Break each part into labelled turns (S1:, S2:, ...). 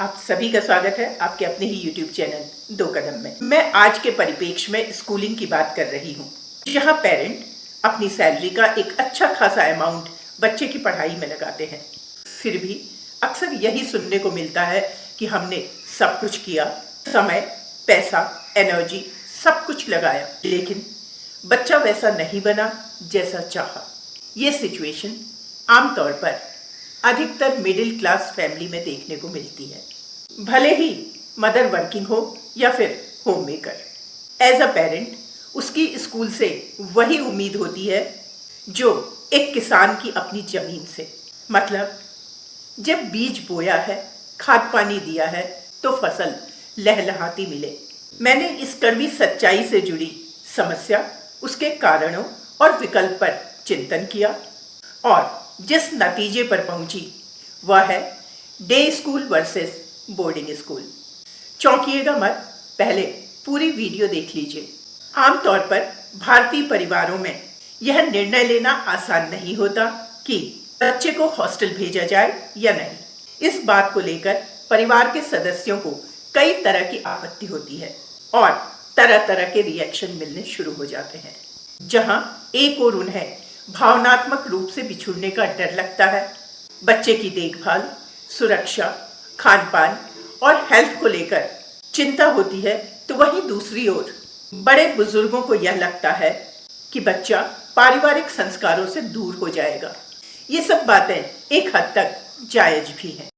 S1: आप सभी का स्वागत है आपके अपने ही YouTube चैनल दो कदम में। मैं आज के परिप्रेक्ष्य में स्कूलिंग की बात कर रही हूँ, जहाँ पेरेंट अपनी सैलरी का एक अच्छा खासा अमाउंट बच्चे की पढ़ाई में लगाते हैं। फिर भी अक्सर यही सुनने को मिलता है कि हमने सब कुछ किया, समय, पैसा, एनर्जी सब कुछ लगाया, लेकिन बच्चा वैसा नहीं बना जैसा चाहा। ये सिचुएशन आमतौर पर अधिकतर मिडिल क्लास फैमिली में देखने को मिलती है, भले ही मदर वर्किंग हो या फिर home maker. As a parent उसकी स्कूल से वही उम्मीद होती है जो एक किसान की अपनी जमीन से, मतलब जब बीज बोया है, खाद पानी दिया है तो फसल लहलहाती मिले। मैंने इस कड़वी सच्चाई से जुड़ी समस्या, उसके कारणों और विकल्प पर चिंतन किया और जिस नतीजे पर पहुंची वह है day school versus boarding school. चौंकिएगा मत, पहले पूरी वीडियो देख लीजिए। आमतौर पर भारतीय परिवारों में यह निर्णय लेना आसान नहीं होता कि बच्चे को हॉस्टल भेजा जाए या नहीं। इस बात को लेकर परिवार के सदस्यों को कई तरह की आपत्ति होती है और तरह तरह के रिएक्शन मिलने शुरू हो जाते हैं। जहां एक और उन्हें भावनात्मक रूप से बिछुड़ने का डर लगता है, बच्चे की देखभाल, सुरक्षा, खान पान और हेल्थ को लेकर चिंता होती है, तो वहीं दूसरी ओर बड़े बुजुर्गों को यह लगता है कि बच्चा पारिवारिक संस्कारों से दूर हो जाएगा। ये सब बातें एक हद तक जायज भी हैं,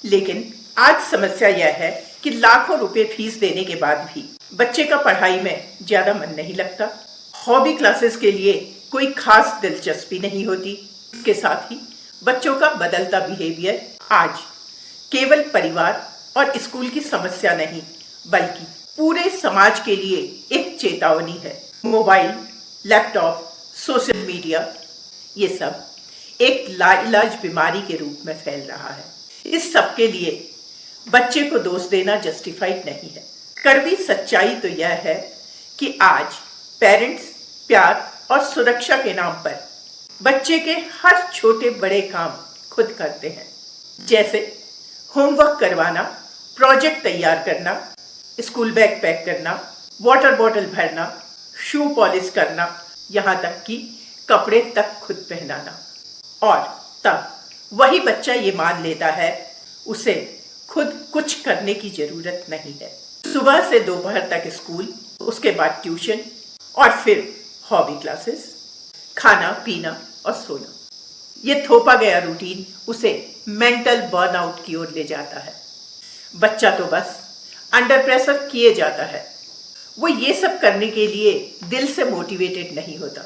S1: लेकिन आज समस्या यह है कि लाखों रुपए फीस देने के बाद भी बच्चे का पढ़ाई में ज्यादा मन नहीं लगता। हॉबी क्लासेस के लिए कोई खास दिलचस्पी नहीं होती। इसके साथ ही बच्चों का बदलता बिहेवियर आज केवल परिवार और स्कूल की समस्या नहीं, बल्कि पूरे समाज के लिए एक चेतावनी है। मोबाइल, लैपटॉप, सोशल मीडिया, ये सब एक लाइलाज बीमारी के रूप में फैल रहा है। इस सब के लिए बच्चे को दोष देना जस्टिफाइड नहीं है। कड़वी सच्चाई तो यह है कि आज पेरेंट्स प्यार और सुरक्षा के नाम पर बच्चे के हर छोटे बड़े काम खुद करते हैं, जैसे होमवर्क करवाना, प्रोजेक्ट तैयार करना, स्कूल बैग पैक करना, वाटर बॉटल भरना, शू पॉलिश करना, यहाँ तक कि कपड़े तक खुद पहनाना। और तब वही बच्चा ये मान लेता है उसे खुद कुछ करने की जरूरत नहीं है। सुबह से दोपहर तक स्कूल, उसके बाद ट्यूशन और फिर हॉबी क्लासेस, खाना पीना और सोना। ये थोपा गया रूटीन उसे मेंटल बर्नआउट की ओर ले जाता है। बच्चा तो बस अंडर प्रेशर किए जाता है, वो ये सब करने के लिए दिल से मोटिवेटेड नहीं होता।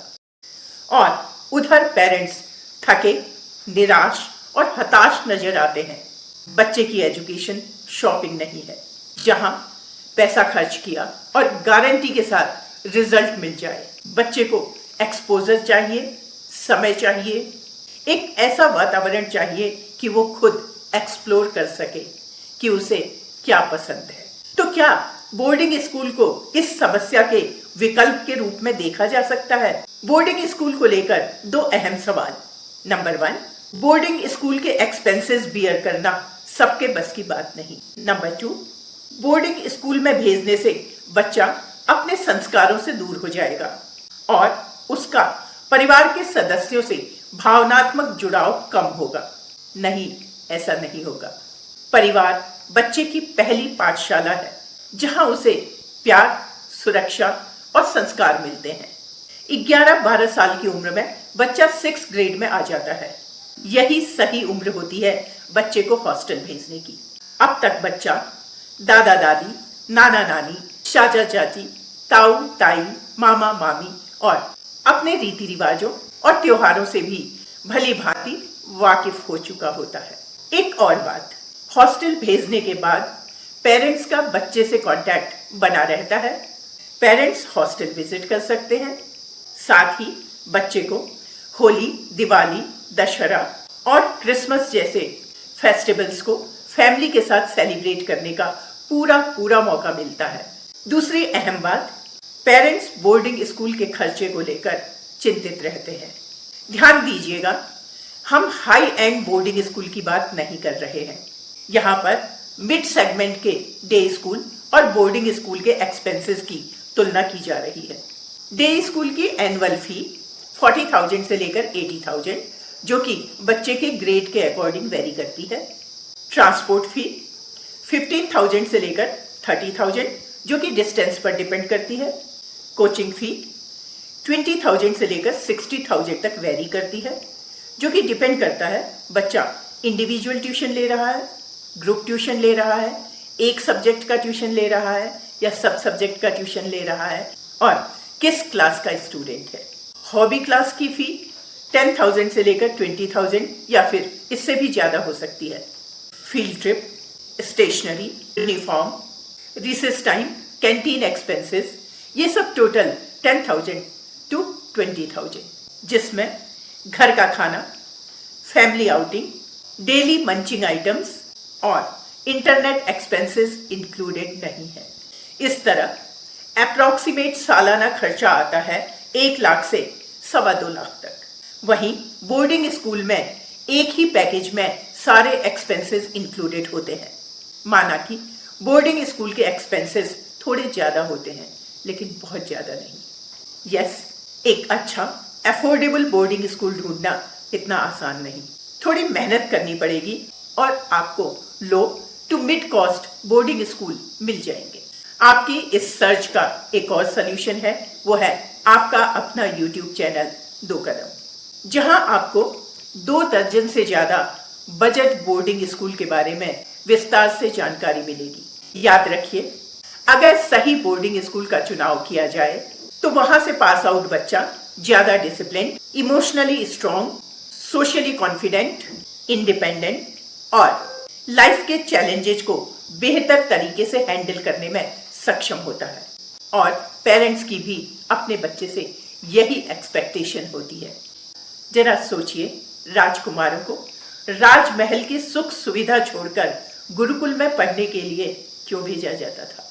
S1: और उधर पेरेंट्स थके, निराश और हताश नजर आते हैं। बच्चे की एजुकेशन शॉपिंग नहीं है, जहां पैसा खर्च किया और गारंटी के साथ रिजल्ट मिल जाए। बच्चे को एक्सपोजर चाहिए, समय चाहिए, एक ऐसा वातावरण चाहिए कि वो खुद एक्सप्लोर कर सके कि उसे क्या पसंद है। तो क्या बोर्डिंग स्कूल को इस समस्या के विकल्प के रूप में देखा जा सकता है? बोर्डिंग स्कूल को लेकर दो अहम सवाल। नंबर 1, बोर्डिंग स्कूल के एक्सपेंसेस बियर करना सबके बस की बात नहीं। नंबर 2, बोर्डिंग स्कूल में भेजने से बच्चा अपने संस्कारों से दूर हो जाएगा और उसका परिवार के सदस्यों से भावनात्मक जुड़ाव कम होगा। नहीं, ऐसा नहीं होगा। परिवार बच्चे की पहली पाठशाला है, जहां उसे प्यार, सुरक्षा और संस्कार मिलते हैं। 11-12 साल की उम्र में बच्चा 6th ग्रेड में आ जाता है। यही सही उम्र होती है बच्चे को हॉस्टल भेजने की। अब तक बच्चा दादा दादी, नाना नानी, चाचा चाची, ताऊ ताई, मामा मामी और अपने रीति रिवाजों और त्योहारों से भी भली भांति वाकिफ हो चुका होता है। एक और बात, हॉस्टल भेजने के बाद पेरेंट्स का बच्चे से कांटेक्ट बना रहता है। पेरेंट्स हॉस्टल विजिट कर सकते हैं, साथ ही बच्चे को होली, दिवाली, दशहरा और क्रिसमस जैसे फेस्टिवल्स को फैमिली के साथ सेलिब्रेट करने का पूरा मौका मिलता है। दूसरी अहम बात, पेरेंट्स बोर्डिंग स्कूल के खर्चे को लेकर चिंतित रहते हैं। ध्यान दीजिएगा, हम हाई एंड बोर्डिंग स्कूल की बात नहीं कर रहे हैं। यहाँ पर मिड सेगमेंट के डे स्कूल और बोर्डिंग स्कूल के एक्सपेंसेस की तुलना की जा रही है। डे स्कूल की एनुअल फी 40,000 से लेकर 80,000 जो कि बच्चे के ग्रेड के अकॉर्डिंग वेरी करती है। ट्रांसपोर्ट फी 15,000 से लेकर 30,000 जो कि डिस्टेंस पर डिपेंड करती है। कोचिंग फी 20,000 से लेकर 60,000 तक वेरी करती है जो कि डिपेंड करता है बच्चा इंडिविजुअल ट्यूशन ले रहा है, ग्रुप ट्यूशन ले रहा है, एक सब्जेक्ट का ट्यूशन ले रहा है या सब सब्जेक्ट का ट्यूशन ले रहा है और किस क्लास का स्टूडेंट है। हॉबी क्लास की फी 10,000 से लेकर 20,000 या फिर इससे भी ज़्यादा हो सकती है। Field trip, stationery, uniform, recess time, canteen expenses, ये सब टोटल 10,000 to 20,000 जिसमें घर का खाना, family outing, daily munching items और इंटरनेट एक्सपेंसेस इंक्लूडेड नहीं है। इस तरह अप्रॉक्सीमेट सालाना खर्चा आता है 1 लाख से 2.25 लाख तक। वहीं बोर्डिंग स्कूल में एक ही पैकेज में सारे एक्सपेंसेस इंक्लूडेड होते हैं। माना कि बोर्डिंग स्कूल के एक्सपेंसेस थोड़े ज़्यादा होते हैं लेकिन बहुत ज़्यादा नहीं। यस, एक अच्छा अफोर्डेबल बोर्डिंग स्कूल ढूंढना इतना आसान नहीं, थोड़ी मेहनत करनी पड़ेगी और आपको low to mid cost boarding school मिल जाएंगे। आपकी इस सर्च का एक और सल्यूशन है, वो है आपका अपना यूट्यूब चैनल 2 कदम, जहां आपको 2 दर्जन से ज्यादा बजट बोर्डिंग स्कूल के बारे में विस्तार से जानकारी मिलेगी। याद रखिए, अगर सही बोर्डिंग स्कूल का चुनाव किया जाए तो वहां से पास आउट बच्चा ज्यादा discipline, emotionally strong, socially confident, independent और लाइफ के चैलेंजेस को बेहतर तरीके से हैंडल करने में सक्षम होता है। और पेरेंट्स की भी अपने बच्चे से यही एक्सपेक्टेशन होती है। जरा सोचिए, राजकुमारों को राजमहल की सुख सुविधा छोड़कर गुरुकुल में पढ़ने के लिए क्यों भेजा जाता था।